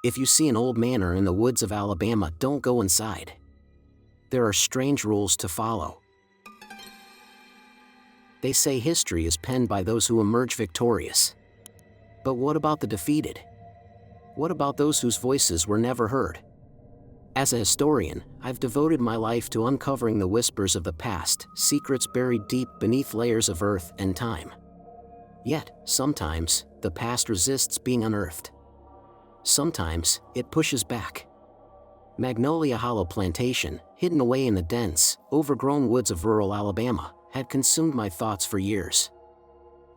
If you see an old manor in the woods of Alabama, don't go inside. There are strange rules to follow. They say history is penned by those who emerge victorious. But what about the defeated? What about those whose voices were never heard? As a historian, I've devoted my life to uncovering the whispers of the past, secrets buried deep beneath layers of earth and time. Yet, sometimes, the past resists being unearthed. Sometimes, it pushes back. Magnolia Hollow Plantation, hidden away in the dense, overgrown woods of rural Alabama, had consumed my thoughts for years.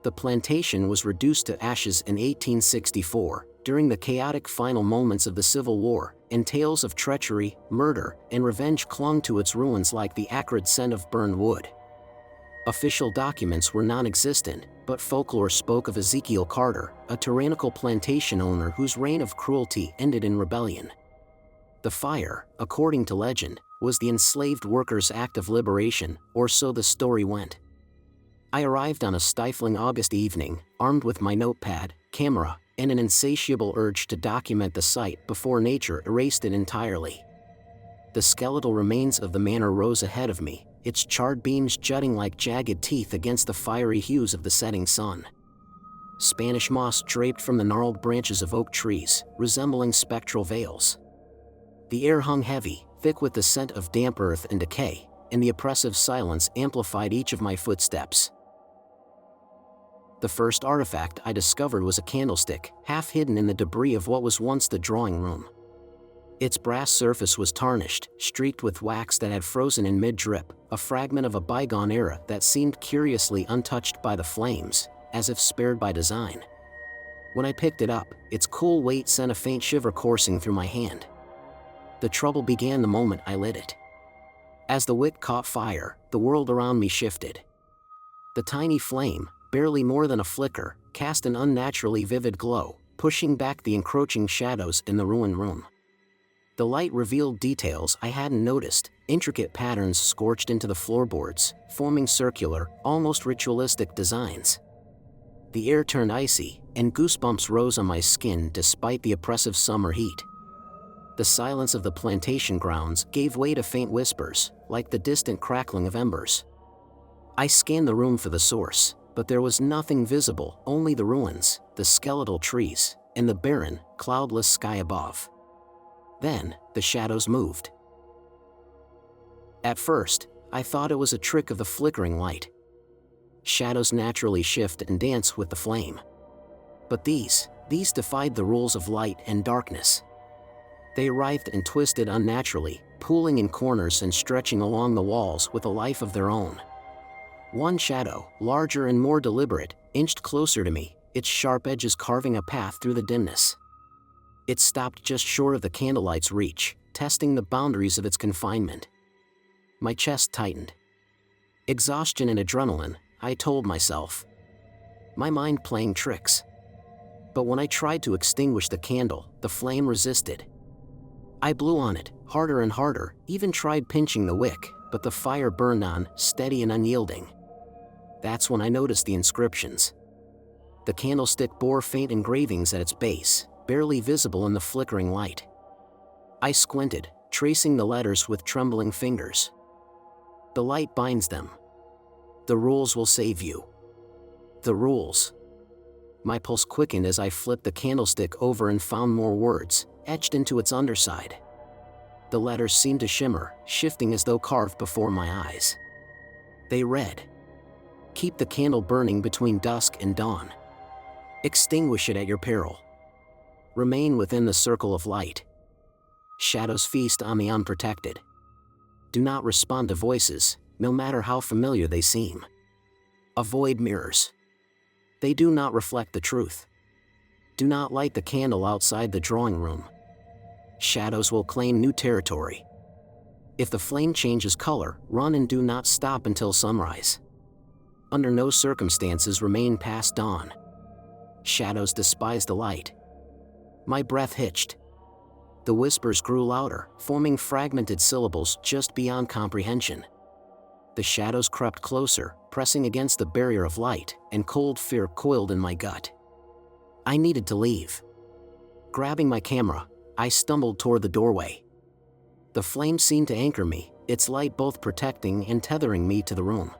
The plantation was reduced to ashes in 1864, during the chaotic final moments of the Civil War, and tales of treachery, murder, and revenge clung to its ruins like the acrid scent of burned wood. Official documents were non-existent, but folklore spoke of Ezekiel Carter, a tyrannical plantation owner whose reign of cruelty ended in rebellion. The fire, according to legend, was the enslaved workers' act of liberation, or so the story went. I arrived on a stifling August evening, armed with my notepad, camera, and an insatiable urge to document the site before nature erased it entirely. The skeletal remains of the manor rose ahead of me, its charred beams jutting like jagged teeth against the fiery hues of the setting sun. Spanish moss draped from the gnarled branches of oak trees, resembling spectral veils. The air hung heavy, thick with the scent of damp earth and decay, and the oppressive silence amplified each of my footsteps. The first artifact I discovered was a candlestick, half hidden in the debris of what was once the drawing room. Its brass surface was tarnished, streaked with wax that had frozen in mid-drip, a fragment of a bygone era that seemed curiously untouched by the flames, as if spared by design. When I picked it up, its cool weight sent a faint shiver coursing through my hand. The trouble began the moment I lit it. As the wick caught fire, the world around me shifted. The tiny flame, barely more than a flicker, cast an unnaturally vivid glow, pushing back the encroaching shadows in the ruined room. The light revealed details I hadn't noticed, intricate patterns scorched into the floorboards, forming circular, almost ritualistic designs. The air turned icy, and goosebumps rose on my skin despite the oppressive summer heat. The silence of the plantation grounds gave way to faint whispers, like the distant crackling of embers. I scanned the room for the source, but there was nothing visible, only the ruins, the skeletal trees, and the barren, cloudless sky above. Then, the shadows moved. At first, I thought it was a trick of the flickering light. Shadows naturally shift and dance with the flame. But these defied the rules of light and darkness. They writhed and twisted unnaturally, pooling in corners and stretching along the walls with a life of their own. One shadow, larger and more deliberate, inched closer to me, its sharp edges carving a path through the dimness. It stopped just short of the candlelight's reach, testing the boundaries of its confinement. My chest tightened. Exhaustion and adrenaline, I told myself. My mind playing tricks. But when I tried to extinguish the candle, the flame resisted. I blew on it, harder and harder, even tried pinching the wick, but the fire burned on, steady and unyielding. That's when I noticed the inscriptions. The candlestick bore faint engravings at its base, barely visible in the flickering light. I squinted, tracing the letters with trembling fingers. The light binds them. The rules will save you. The rules. My pulse quickened as I flipped the candlestick over and found more words, etched into its underside. The letters seemed to shimmer, shifting as though carved before my eyes. They read, "Keep the candle burning between dusk and dawn. Extinguish it at your peril. Remain within the circle of light. Shadows feast on the unprotected. Do not respond to voices, no matter how familiar they seem. Avoid mirrors. They do not reflect the truth. Do not light the candle outside the drawing room. Shadows will claim new territory. If the flame changes color, run and do not stop until sunrise. Under no circumstances remain past dawn. Shadows despise the light." My breath hitched. The whispers grew louder, forming fragmented syllables just beyond comprehension. The shadows crept closer, pressing against the barrier of light, and cold fear coiled in my gut. I needed to leave. Grabbing my camera, I stumbled toward the doorway. The flame seemed to anchor me, its light both protecting and tethering me to the room.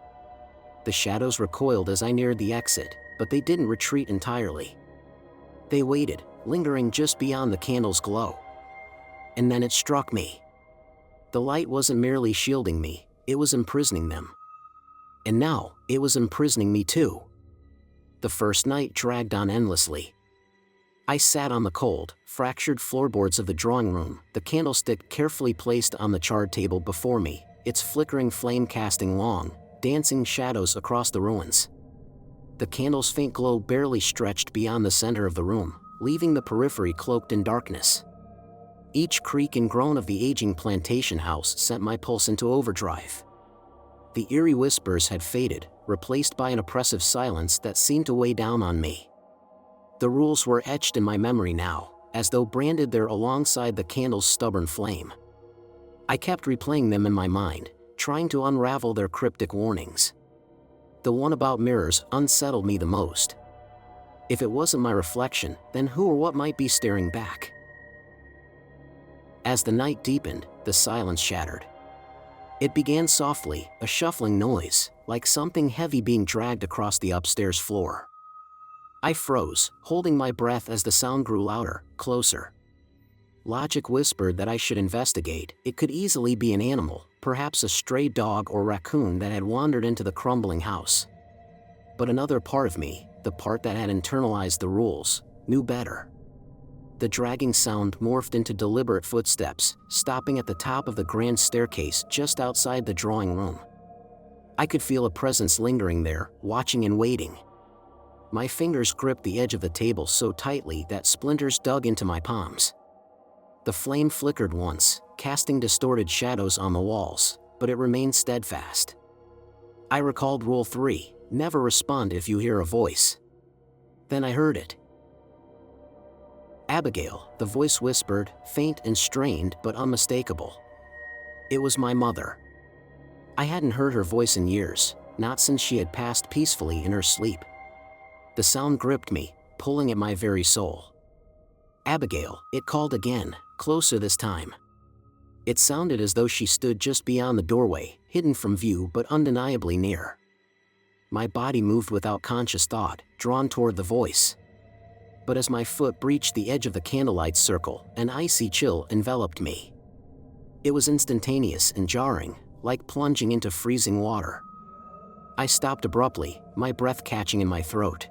The shadows recoiled as I neared the exit, but they didn't retreat entirely. They waited, lingering just beyond the candle's glow. And then it struck me. The light wasn't merely shielding me, it was imprisoning them. And now, it was imprisoning me too. The first night dragged on endlessly. I sat on the cold, fractured floorboards of the drawing room, the candlestick carefully placed on the charred table before me, its flickering flame casting long, dancing shadows across the ruins. The candle's faint glow barely stretched beyond the center of the room, leaving the periphery cloaked in darkness. Each creak and groan of the aging plantation house sent my pulse into overdrive. The eerie whispers had faded, replaced by an oppressive silence that seemed to weigh down on me. The rules were etched in my memory now, as though branded there alongside the candle's stubborn flame. I kept replaying them in my mind, trying to unravel their cryptic warnings. The one about mirrors unsettled me the most. If it wasn't my reflection, then who or what might be staring back? As the night deepened, the silence shattered. It began softly, a shuffling noise, like something heavy being dragged across the upstairs floor. I froze, holding my breath as the sound grew louder, closer. Logic whispered that I should investigate. It could easily be an animal, perhaps a stray dog or raccoon that had wandered into the crumbling house. But another part of me, the part that had internalized the rules, knew better. The dragging sound morphed into deliberate footsteps, stopping at the top of the grand staircase just outside the drawing room. I could feel a presence lingering there, watching and waiting. My fingers gripped the edge of the table so tightly that splinters dug into my palms. The flame flickered once, casting distorted shadows on the walls, but it remained steadfast. I recalled Rule 3, never respond if you hear a voice. Then I heard it. Abigail, the voice whispered, faint and strained but unmistakable. It was my mother. I hadn't heard her voice in years, not since she had passed peacefully in her sleep. The sound gripped me, pulling at my very soul. Abigail, it called again, closer this time. It sounded as though she stood just beyond the doorway, hidden from view but undeniably near. My body moved without conscious thought, drawn toward the voice. But as my foot breached the edge of the candlelight's circle, an icy chill enveloped me. It was instantaneous and jarring, like plunging into freezing water. I stopped abruptly, my breath catching in my throat.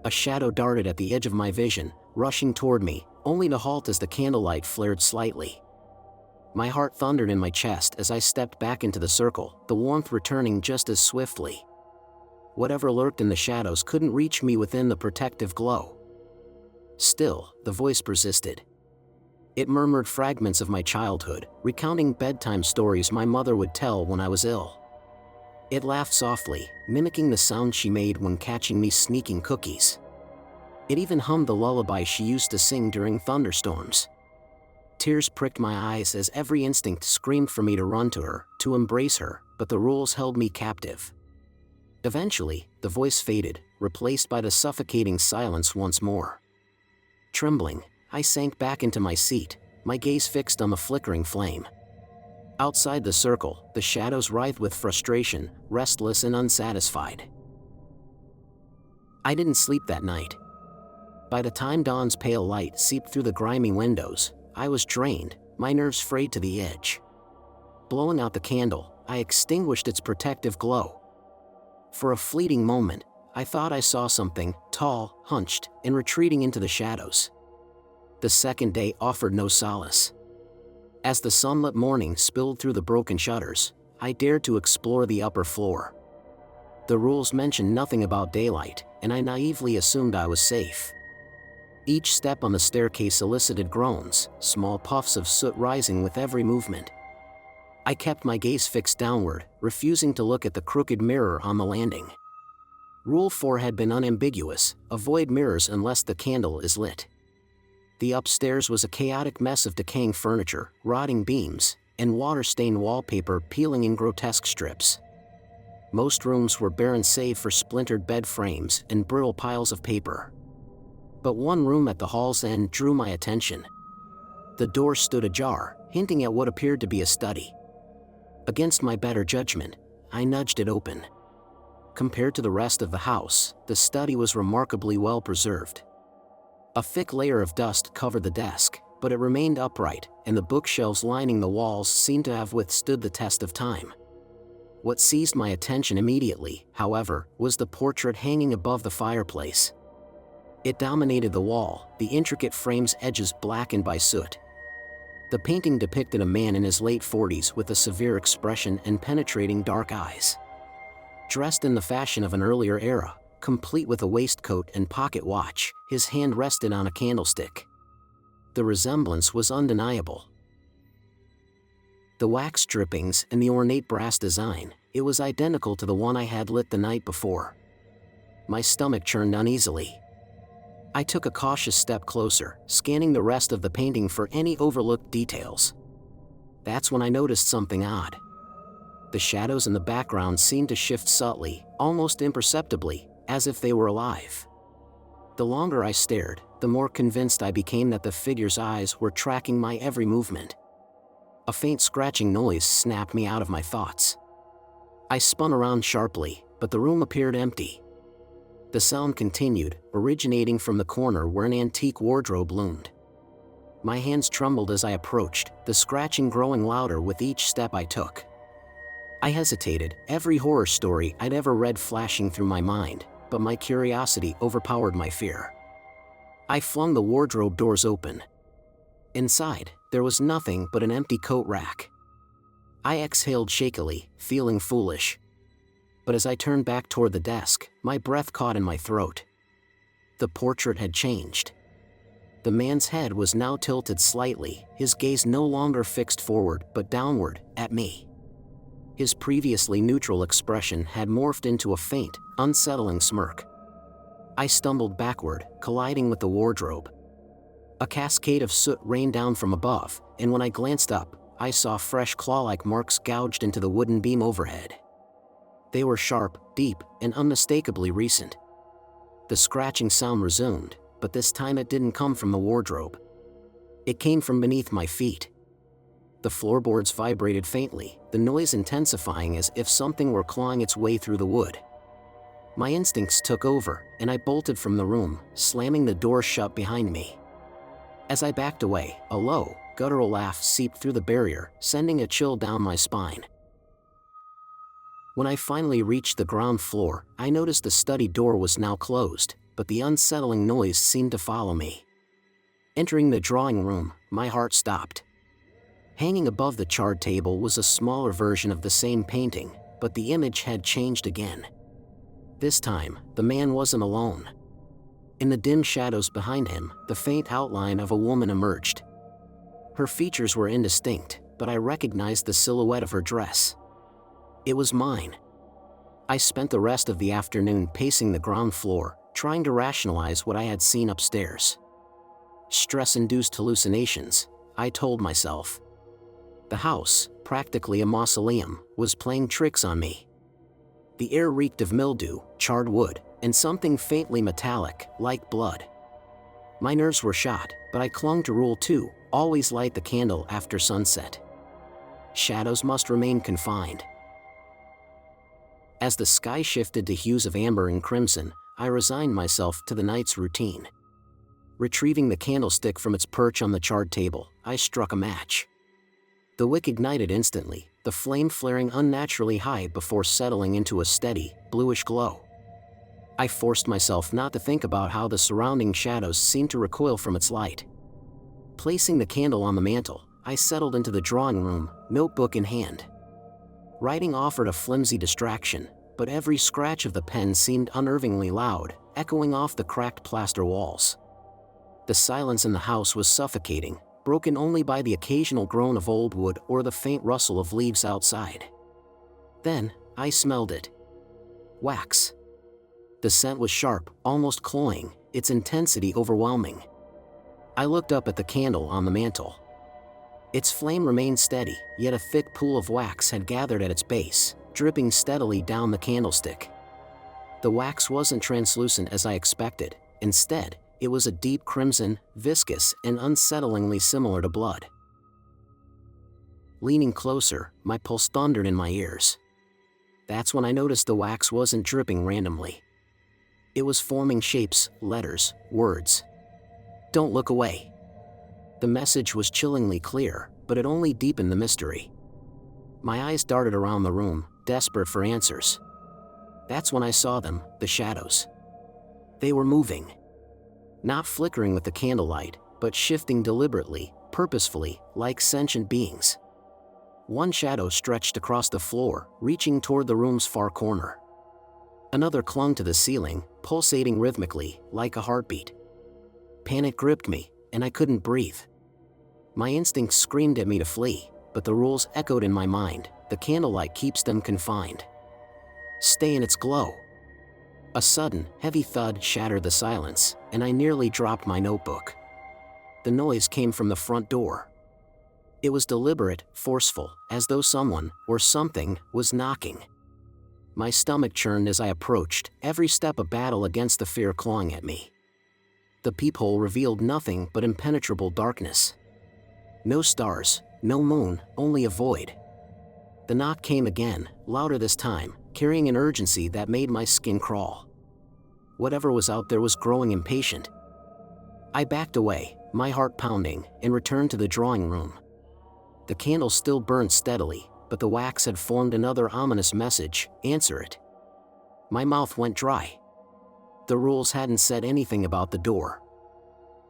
A shadow darted at the edge of my vision, rushing toward me, only to halt as the candlelight flared slightly. My heart thundered in my chest as I stepped back into the circle, the warmth returning just as swiftly. Whatever lurked in the shadows couldn't reach me within the protective glow. Still, the voice persisted. It murmured fragments of my childhood, recounting bedtime stories my mother would tell when I was ill. It laughed softly, mimicking the sound she made when catching me sneaking cookies. It even hummed the lullaby she used to sing during thunderstorms. Tears pricked my eyes as every instinct screamed for me to run to her, to embrace her, but the rules held me captive. Eventually, the voice faded, replaced by the suffocating silence once more. Trembling, I sank back into my seat, my gaze fixed on the flickering flame. Outside the circle, the shadows writhed with frustration, restless and unsatisfied. I didn't sleep that night. By the time dawn's pale light seeped through the grimy windows, I was drained, my nerves frayed to the edge. Blowing out the candle, I extinguished its protective glow. For a fleeting moment, I thought I saw something, tall, hunched, and retreating into the shadows. The second day offered no solace. As the sunlit morning spilled through the broken shutters, I dared to explore the upper floor. The rules mentioned nothing about daylight, and I naively assumed I was safe. Each step on the staircase elicited groans, small puffs of soot rising with every movement. I kept my gaze fixed downward, refusing to look at the crooked mirror on the landing. Rule 4 had been unambiguous: avoid mirrors unless the candle is lit. The upstairs was a chaotic mess of decaying furniture, rotting beams, and water-stained wallpaper peeling in grotesque strips. Most rooms were barren save for splintered bed frames and brittle piles of paper. But one room at the hall's end drew my attention. The door stood ajar, hinting at what appeared to be a study. Against my better judgment, I nudged it open. Compared to the rest of the house, the study was remarkably well preserved. A thick layer of dust covered the desk, but it remained upright, and the bookshelves lining the walls seemed to have withstood the test of time. What seized my attention immediately, however, was the portrait hanging above the fireplace. It dominated the wall, the intricate frame's edges blackened by soot. The painting depicted a man in his late 40s with a severe expression and penetrating dark eyes. Dressed in the fashion of an earlier era, complete with a waistcoat and pocket watch, his hand rested on a candlestick. The resemblance was undeniable. The wax drippings and the ornate brass design, it was identical to the one I had lit the night before. My stomach churned uneasily. I took a cautious step closer, scanning the rest of the painting for any overlooked details. That's when I noticed something odd. The shadows in the background seemed to shift subtly, almost imperceptibly, as if they were alive. The longer I stared, the more convinced I became that the figure's eyes were tracking my every movement. A faint scratching noise snapped me out of my thoughts. I spun around sharply, but the room appeared empty. The sound continued, originating from the corner where an antique wardrobe loomed. My hands trembled as I approached, the scratching growing louder with each step I took. I hesitated, every horror story I'd ever read flashing through my mind, but my curiosity overpowered my fear. I flung the wardrobe doors open. Inside, there was nothing but an empty coat rack. I exhaled shakily, feeling foolish. But as I turned back toward the desk, my breath caught in my throat. The portrait had changed. The man's head was now tilted slightly, his gaze no longer fixed forward but downward, at me. His previously neutral expression had morphed into a faint, unsettling smirk. I stumbled backward, colliding with the wardrobe. A cascade of soot rained down from above, and when I glanced up, I saw fresh claw-like marks gouged into the wooden beam overhead. They were sharp, deep, and unmistakably recent. The scratching sound resumed, but this time it didn't come from the wardrobe. It came from beneath my feet. The floorboards vibrated faintly, the noise intensifying as if something were clawing its way through the wood. My instincts took over, and I bolted from the room, slamming the door shut behind me. As I backed away, a low, guttural laugh seeped through the barrier, sending a chill down my spine. When I finally reached the ground floor, I noticed the study door was now closed, but the unsettling noise seemed to follow me. Entering the drawing room, my heart stopped. Hanging above the chart table was a smaller version of the same painting, but the image had changed again. This time, the man wasn't alone. In the dim shadows behind him, the faint outline of a woman emerged. Her features were indistinct, but I recognized the silhouette of her dress. It was mine. I spent the rest of the afternoon pacing the ground floor, trying to rationalize what I had seen upstairs. Stress-induced hallucinations, I told myself. The house, practically a mausoleum, was playing tricks on me. The air reeked of mildew, charred wood, and something faintly metallic, like blood. My nerves were shot, but I clung to Rule 2, always light the candle after sunset. Shadows must remain confined. As the sky shifted to hues of amber and crimson, I resigned myself to the night's routine. Retrieving the candlestick from its perch on the charred table, I struck a match. The wick ignited instantly, the flame flaring unnaturally high before settling into a steady, bluish glow. I forced myself not to think about how the surrounding shadows seemed to recoil from its light. Placing the candle on the mantel, I settled into the drawing room, notebook in hand. Writing offered a flimsy distraction, but every scratch of the pen seemed unnervingly loud, echoing off the cracked plaster walls. The silence in the house was suffocating, broken only by the occasional groan of old wood or the faint rustle of leaves outside. Then, I smelled it. Wax. The scent was sharp, almost cloying, its intensity overwhelming. I looked up at the candle on the mantel. Its flame remained steady, yet a thick pool of wax had gathered at its base, dripping steadily down the candlestick. The wax wasn't translucent as I expected. Instead, It was a deep crimson, viscous, and unsettlingly similar to blood. Leaning closer, my pulse thundered in my ears. That's when I noticed the wax wasn't dripping randomly. It was forming shapes, letters, words. "Don't look away." The message was chillingly clear, but it only deepened the mystery. My eyes darted around the room, desperate for answers. That's when I saw them, the shadows. They were moving. Not flickering with the candlelight, but shifting deliberately, purposefully, like sentient beings. One shadow stretched across the floor, reaching toward the room's far corner. Another clung to the ceiling, pulsating rhythmically, like a heartbeat. Panic gripped me, and I couldn't breathe. My instincts screamed at me to flee, but the rules echoed in my mind. The candlelight keeps them confined. Stay in its glow. A sudden, heavy thud shattered the silence, and I nearly dropped my notebook. The noise came from the front door. It was deliberate, forceful, as though someone, or something, was knocking. My stomach churned as I approached, every step a battle against the fear clawing at me. The peephole revealed nothing but impenetrable darkness. No stars, no moon, only a void. The knock came again, louder this time, carrying an urgency that made my skin crawl. Whatever was out there was growing impatient. I backed away, my heart pounding, and returned to the drawing room. The candle still burned steadily, but the wax had formed another ominous message: answer it. My mouth went dry. The rules hadn't said anything about the door.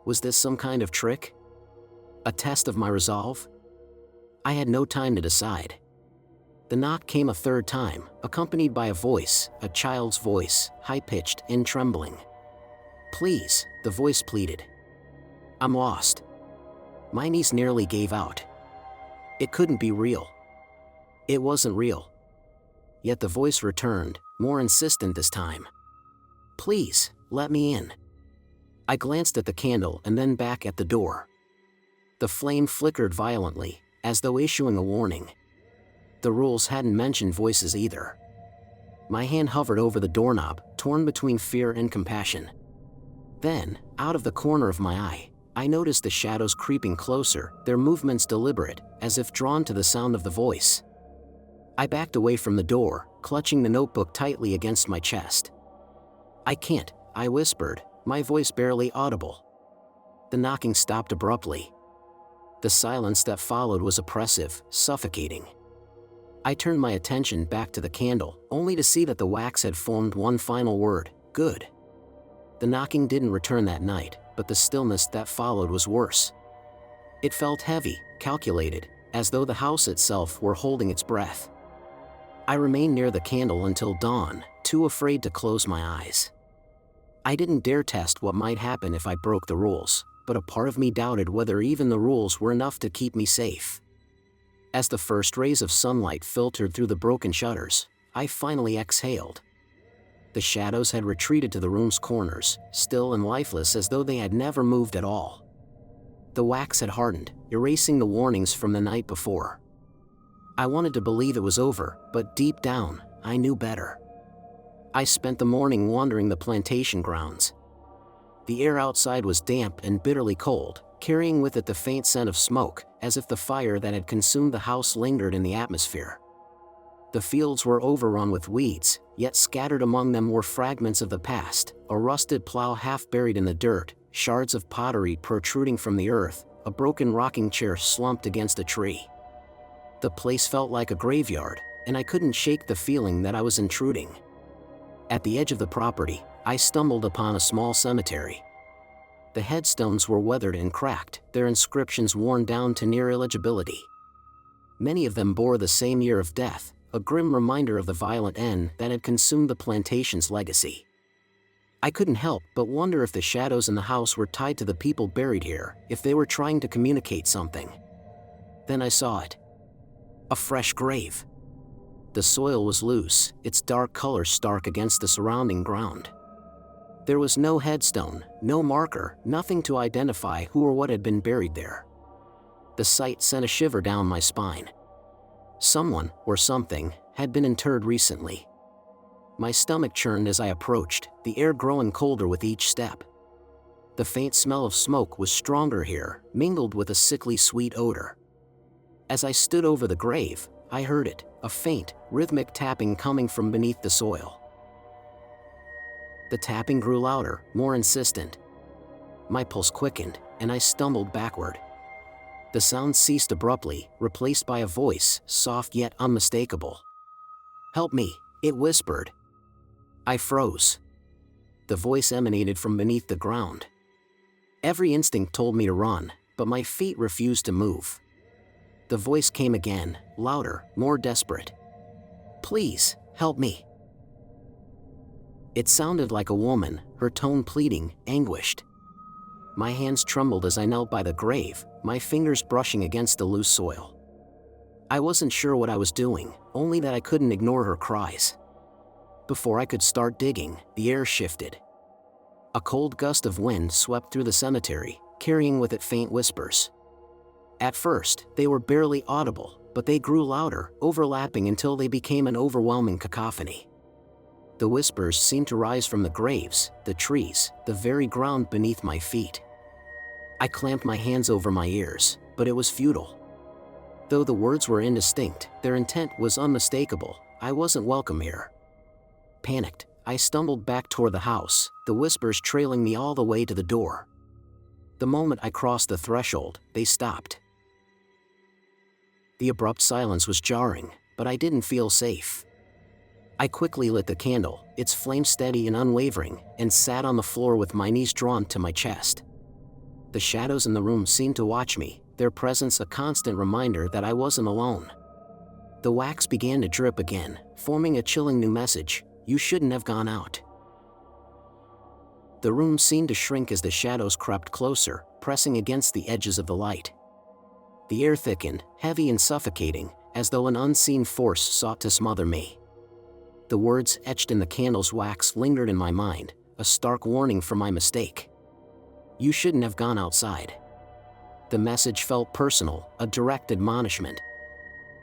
Was this some kind of trick? A test of my resolve? I had no time to decide. The knock came a third time, accompanied by a voice, a child's voice, high-pitched and trembling. "Please," the voice pleaded. "I'm lost." My knees nearly gave out. It couldn't be real. It wasn't real. Yet the voice returned, more insistent this time. "Please, let me in." I glanced at the candle and then back at the door. The flame flickered violently, as though issuing a warning. The rules hadn't mentioned voices either. My hand hovered over the doorknob, torn between fear and compassion. Then, out of the corner of my eye, I noticed the shadows creeping closer, their movements deliberate, as if drawn to the sound of the voice. I backed away from the door, clutching the notebook tightly against my chest. "I can't," I whispered, my voice barely audible. The knocking stopped abruptly. The silence that followed was oppressive, suffocating. I turned my attention back to the candle, only to see that the wax had formed one final word: good. The knocking didn't return that night, but the stillness that followed was worse. It felt heavy, calculated, as though the house itself were holding its breath. I remained near the candle until dawn, too afraid to close my eyes. I didn't dare test what might happen if I broke the rules, but a part of me doubted whether even the rules were enough to keep me safe. As the first rays of sunlight filtered through the broken shutters, I finally exhaled. The shadows had retreated to the room's corners, still and lifeless as though they had never moved at all. The wax had hardened, erasing the warnings from the night before. I wanted to believe it was over, but deep down, I knew better. I spent the morning wandering the plantation grounds. The air outside was damp and bitterly cold, carrying with it the faint scent of smoke, as if the fire that had consumed the house lingered in the atmosphere. The fields were overrun with weeds, yet scattered among them were fragments of the past, a rusted plow half buried in the dirt, shards of pottery protruding from the earth, a broken rocking chair slumped against a tree. The place felt like a graveyard, and I couldn't shake the feeling that I was intruding. At the edge of the property, I stumbled upon a small cemetery. The headstones were weathered and cracked, their inscriptions worn down to near illegibility. Many of them bore the same year of death, a grim reminder of the violent end that had consumed the plantation's legacy. I couldn't help but wonder if the shadows in the house were tied to the people buried here, if they were trying to communicate something. Then I saw it. A fresh grave. The soil was loose, its dark color stark against the surrounding ground. There was no headstone, no marker, nothing to identify who or what had been buried there. The sight sent a shiver down my spine. Someone, or something, had been interred recently. My stomach churned as I approached, the air growing colder with each step. The faint smell of smoke was stronger here, mingled with a sickly sweet odor. As I stood over the grave, I heard it, a faint, rhythmic tapping coming from beneath the soil. The tapping grew louder, more insistent. My pulse quickened, and I stumbled backward. The sound ceased abruptly, replaced by a voice, soft yet unmistakable. "Help me," it whispered. I froze. The voice emanated from beneath the ground. Every instinct told me to run, but my feet refused to move. The voice came again, louder, more desperate. "Please, help me." It sounded like a woman, her tone pleading, anguished. My hands trembled as I knelt by the grave, my fingers brushing against the loose soil. I wasn't sure what I was doing, only that I couldn't ignore her cries. Before I could start digging, the air shifted. A cold gust of wind swept through the cemetery, carrying with it faint whispers. At first, they were barely audible, but they grew louder, overlapping until they became an overwhelming cacophony. The whispers seemed to rise from the graves, the trees, the very ground beneath my feet. I clamped my hands over my ears, but it was futile. Though the words were indistinct, their intent was unmistakable. I wasn't welcome here. Panicked, I stumbled back toward the house, the whispers trailing me all the way to the door. The moment I crossed the threshold, they stopped. The abrupt silence was jarring, but I didn't feel safe. I quickly lit the candle, its flame steady and unwavering, and sat on the floor with my knees drawn to my chest. The shadows in the room seemed to watch me, their presence a constant reminder that I wasn't alone. The wax began to drip again, forming a chilling new message: "You shouldn't have gone out." The room seemed to shrink as the shadows crept closer, pressing against the edges of the light. The air thickened, heavy and suffocating, as though an unseen force sought to smother me. The words etched in the candle's wax lingered in my mind, a stark warning for my mistake. "You shouldn't have gone outside." The message felt personal, a direct admonishment.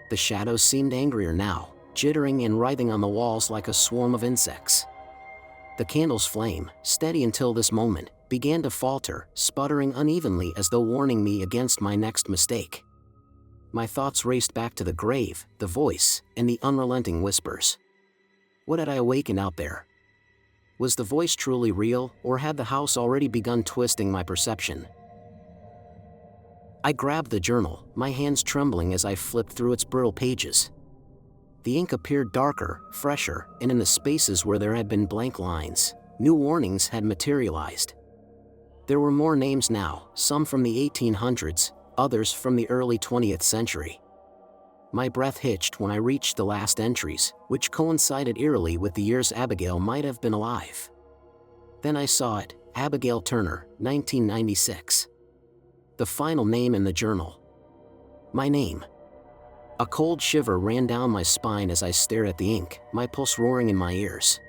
The shadows seemed angrier now, jittering and writhing on the walls like a swarm of insects. The candle's flame, steady until this moment, began to falter, sputtering unevenly as though warning me against my next mistake. My thoughts raced back to the grave, the voice, and the unrelenting whispers. What had I awakened out there? Was the voice truly real, or had the house already begun twisting my perception? I grabbed the journal, my hands trembling as I flipped through its brittle pages. The ink appeared darker, fresher, and in the spaces where there had been blank lines, new warnings had materialized. There were more names now, some from the 1800s, others from the early 20th century. My breath hitched when I reached the last entries, which coincided eerily with the years Abigail might have been alive. Then I saw it, Abigail Turner, 1996. The final name in the journal. My name. A cold shiver ran down my spine as I stared at the ink, my pulse roaring in my ears.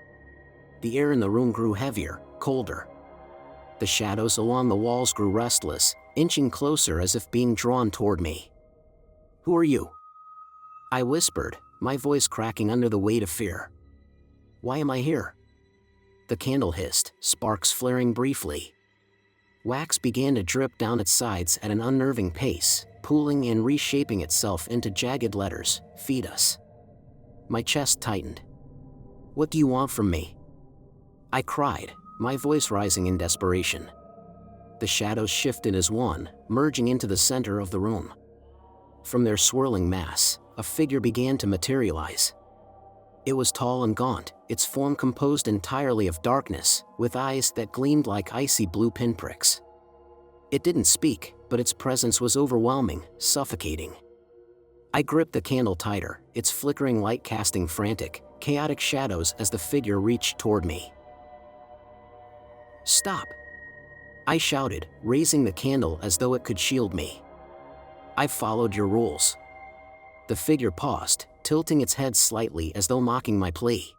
The air in the room grew heavier, colder. The shadows along the walls grew restless, inching closer as if being drawn toward me. "Who are you?" I whispered, my voice cracking under the weight of fear. "Why am I here?" The candle hissed, sparks flaring briefly. Wax began to drip down its sides at an unnerving pace, pooling and reshaping itself into jagged letters, "Feed us." My chest tightened. "What do you want from me?" I cried, my voice rising in desperation. The shadows shifted as one, merging into the center of the room. From their swirling mass, a figure began to materialize. It was tall and gaunt, its form composed entirely of darkness, with eyes that gleamed like icy blue pinpricks. It didn't speak, but its presence was overwhelming, suffocating. I gripped the candle tighter, its flickering light casting frantic, chaotic shadows as the figure reached toward me. "Stop!" I shouted, raising the candle as though it could shield me. "I followed your rules." The figure paused, tilting its head slightly as though mocking my plea.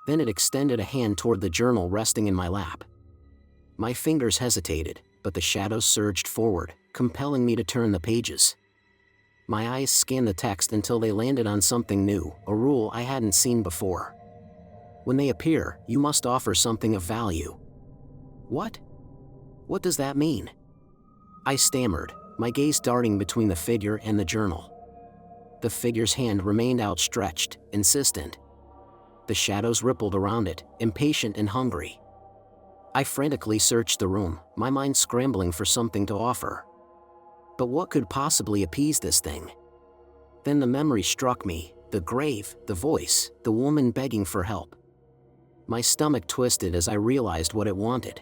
Then it extended a hand toward the journal resting in my lap. My fingers hesitated, but the shadows surged forward, compelling me to turn the pages. My eyes scanned the text until they landed on something new, a rule I hadn't seen before. When they appear, you must offer something of value. What? What does that mean? I stammered, my gaze darting between the figure and the journal. The figure's hand remained outstretched, insistent. The shadows rippled around it, impatient and hungry. I frantically searched the room, my mind scrambling for something to offer. But what could possibly appease this thing? Then the memory struck me, the grave, the voice, the woman begging for help. My stomach twisted as I realized what it wanted.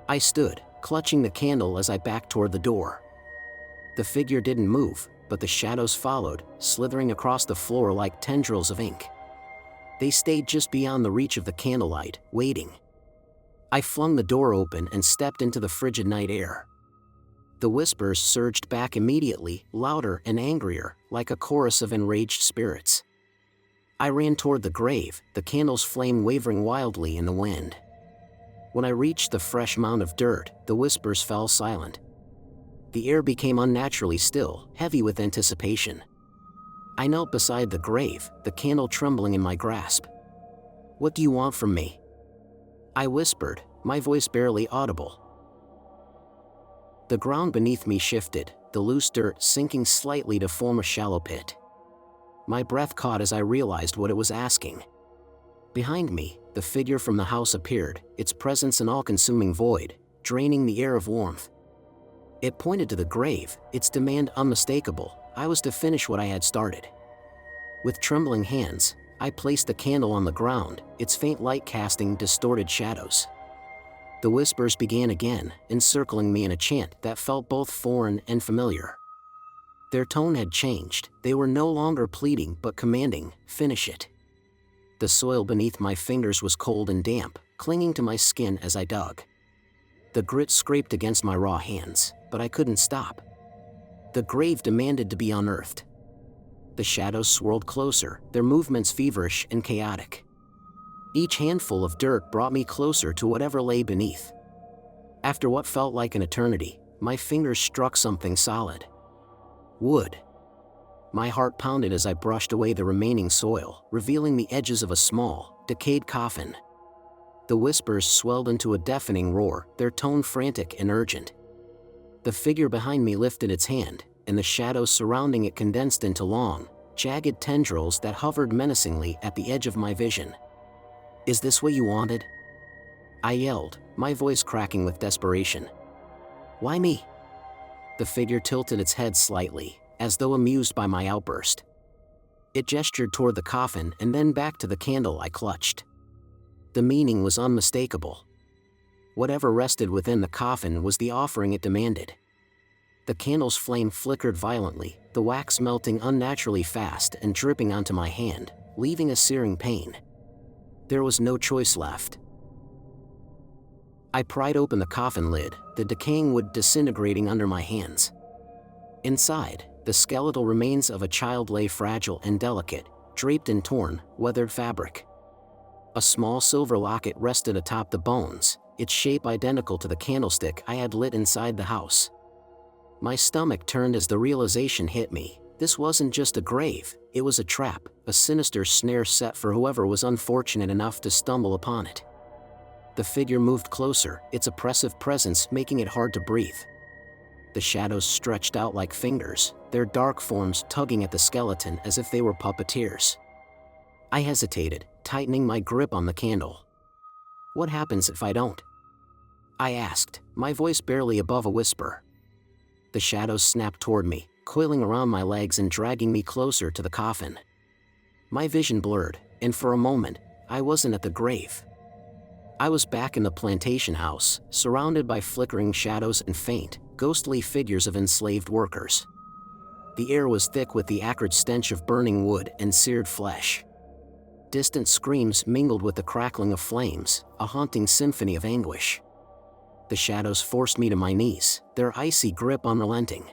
I stood, clutching the candle as I backed toward the door. The figure didn't move, but the shadows followed, slithering across the floor like tendrils of ink. They stayed just beyond the reach of the candlelight, waiting. I flung the door open and stepped into the frigid night air. The whispers surged back immediately, louder and angrier, like a chorus of enraged spirits. I ran toward the grave, the candle's flame wavering wildly in the wind. When I reached the fresh mound of dirt, the whispers fell silent. The air became unnaturally still, heavy with anticipation. I knelt beside the grave, the candle trembling in my grasp. "What do you want from me?" I whispered, my voice barely audible. The ground beneath me shifted, the loose dirt sinking slightly to form a shallow pit. My breath caught as I realized what it was asking. Behind me, the figure from the house appeared, its presence an all-consuming void, draining the air of warmth. It pointed to the grave, its demand unmistakable. I was to finish what I had started. With trembling hands, I placed the candle on the ground, its faint light casting distorted shadows. The whispers began again, encircling me in a chant that felt both foreign and familiar. Their tone had changed, they were no longer pleading but commanding, "Finish it." The soil beneath my fingers was cold and damp, clinging to my skin as I dug. The grit scraped against my raw hands, but I couldn't stop. The grave demanded to be unearthed. The shadows swirled closer, their movements feverish and chaotic. Each handful of dirt brought me closer to whatever lay beneath. After what felt like an eternity, my fingers struck something solid. Wood. My heart pounded as I brushed away the remaining soil, revealing the edges of a small, decayed coffin. The whispers swelled into a deafening roar, their tone frantic and urgent. The figure behind me lifted its hand, and the shadows surrounding it condensed into long, jagged tendrils that hovered menacingly at the edge of my vision. "Is this what you wanted?" I yelled, my voice cracking with desperation. "Why me?" The figure tilted its head slightly, as though amused by my outburst. It gestured toward the coffin and then back to the candle I clutched. The meaning was unmistakable. Whatever rested within the coffin was the offering it demanded. The candle's flame flickered violently, the wax melting unnaturally fast and dripping onto my hand, leaving a searing pain. There was no choice left. I pried open the coffin lid, the decaying wood disintegrating under my hands. Inside, the skeletal remains of a child lay fragile and delicate, draped in torn, weathered fabric. A small silver locket rested atop the bones, its shape identical to the candlestick I had lit inside the house. My stomach turned as the realization hit me. This wasn't just a grave, it was a trap, a sinister snare set for whoever was unfortunate enough to stumble upon it. The figure moved closer, its oppressive presence making it hard to breathe. The shadows stretched out like fingers, their dark forms tugging at the skeleton as if they were puppeteers. I hesitated, tightening my grip on the candle. "What happens if I don't?" I asked, my voice barely above a whisper. The shadows snapped toward me, coiling around my legs and dragging me closer to the coffin. My vision blurred, and for a moment, I wasn't at the grave. I was back in the plantation house, surrounded by flickering shadows and faint, ghostly figures of enslaved workers. The air was thick with the acrid stench of burning wood and seared flesh. Distant screams mingled with the crackling of flames, a haunting symphony of anguish. The shadows forced me to my knees, their icy grip unrelenting.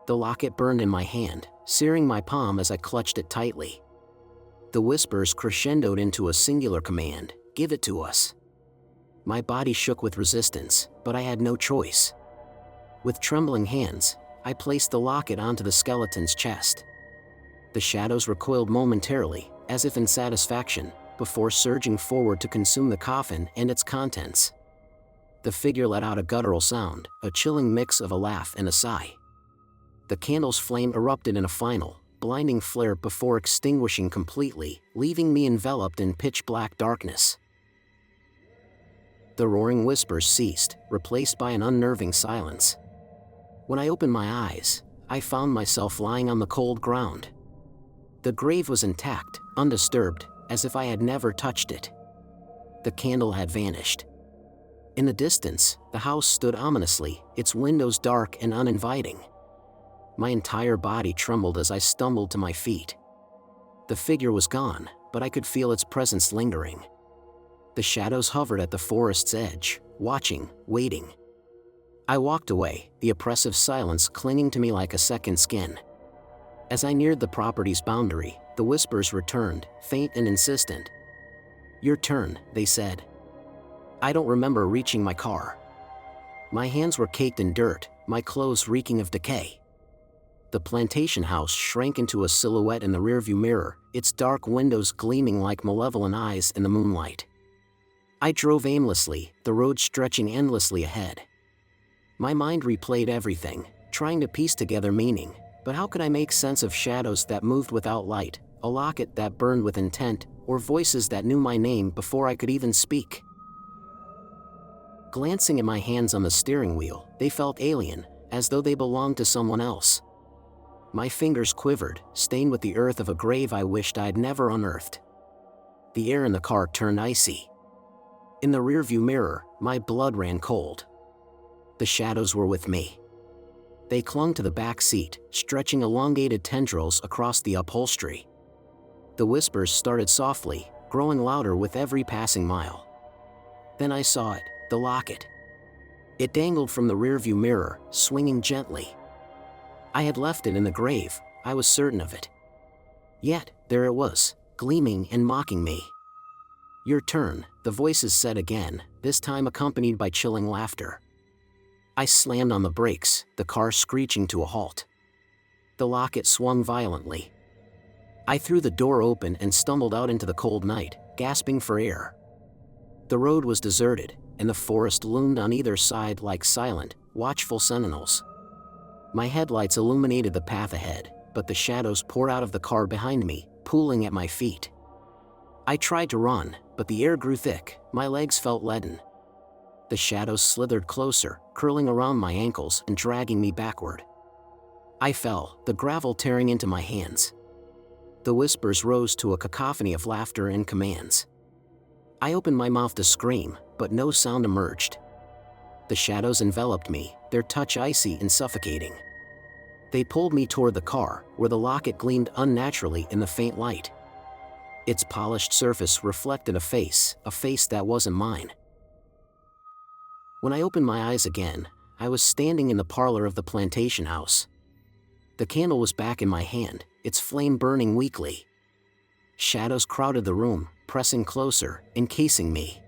The locket burned in my hand, searing my palm as I clutched it tightly. The whispers crescendoed into a singular command, "Give it to us." My body shook with resistance, but I had no choice. With trembling hands, I placed the locket onto the skeleton's chest. The shadows recoiled momentarily, as if in satisfaction, before surging forward to consume the coffin and its contents. The figure let out a guttural sound, a chilling mix of a laugh and a sigh. The candle's flame erupted in a final, blinding flare before extinguishing completely, leaving me enveloped in pitch-black darkness. The roaring whispers ceased, replaced by an unnerving silence. When I opened my eyes, I found myself lying on the cold ground. The grave was intact, undisturbed, as if I had never touched it. The candle had vanished. In the distance, the house stood ominously, its windows dark and uninviting. My entire body trembled as I stumbled to my feet. The figure was gone, but I could feel its presence lingering. The shadows hovered at the forest's edge, watching, waiting. I walked away, the oppressive silence clinging to me like a second skin. As I neared the property's boundary, the whispers returned, faint and insistent. "Your turn," they said. I don't remember reaching my car. My hands were caked in dirt, my clothes reeking of decay. The plantation house shrank into a silhouette in the rearview mirror, its dark windows gleaming like malevolent eyes in the moonlight. I drove aimlessly, the road stretching endlessly ahead. My mind replayed everything, trying to piece together meaning, but how could I make sense of shadows that moved without light, a locket that burned with intent, or voices that knew my name before I could even speak? Glancing at my hands on the steering wheel, they felt alien, as though they belonged to someone else. My fingers quivered, stained with the earth of a grave I wished I'd never unearthed. The air in the car turned icy. In the rearview mirror, my blood ran cold. The shadows were with me. They clung to the back seat, stretching elongated tendrils across the upholstery. The whispers started softly, growing louder with every passing mile. Then I saw it, the locket. It dangled from the rearview mirror, swinging gently. I had left it in the grave, I was certain of it. Yet, there it was, gleaming and mocking me. "Your turn," the voices said again, this time accompanied by chilling laughter. I slammed on the brakes, the car screeching to a halt. The locket swung violently. I threw the door open and stumbled out into the cold night, gasping for air. The road was deserted, and the forest loomed on either side like silent, watchful sentinels. My headlights illuminated the path ahead, but the shadows poured out of the car behind me, pooling at my feet. I tried to run, but the air grew thick, my legs felt leaden. The shadows slithered closer, curling around my ankles and dragging me backward. I fell, the gravel tearing into my hands. The whispers rose to a cacophony of laughter and commands. I opened my mouth to scream, but no sound emerged. The shadows enveloped me, their touch icy and suffocating. They pulled me toward the car, where the locket gleamed unnaturally in the faint light. Its polished surface reflected a face that wasn't mine. When I opened my eyes again, I was standing in the parlor of the plantation house. The candle was back in my hand, its flame burning weakly. Shadows crowded the room, pressing closer, encasing me.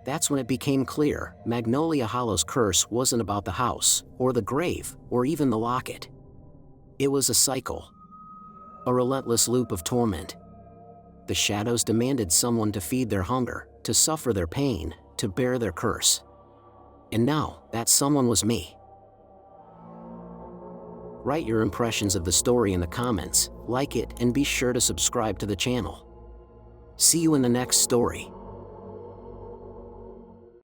That's when it became clear, Magnolia Hollow's curse wasn't about the house, or the grave, or even the locket. It was a cycle. A relentless loop of torment. The shadows demanded someone to feed their hunger, to suffer their pain, to bear their curse. And now, that someone was me. Write your impressions of the story in the comments, like it, and be sure to subscribe to the channel. See you in the next story.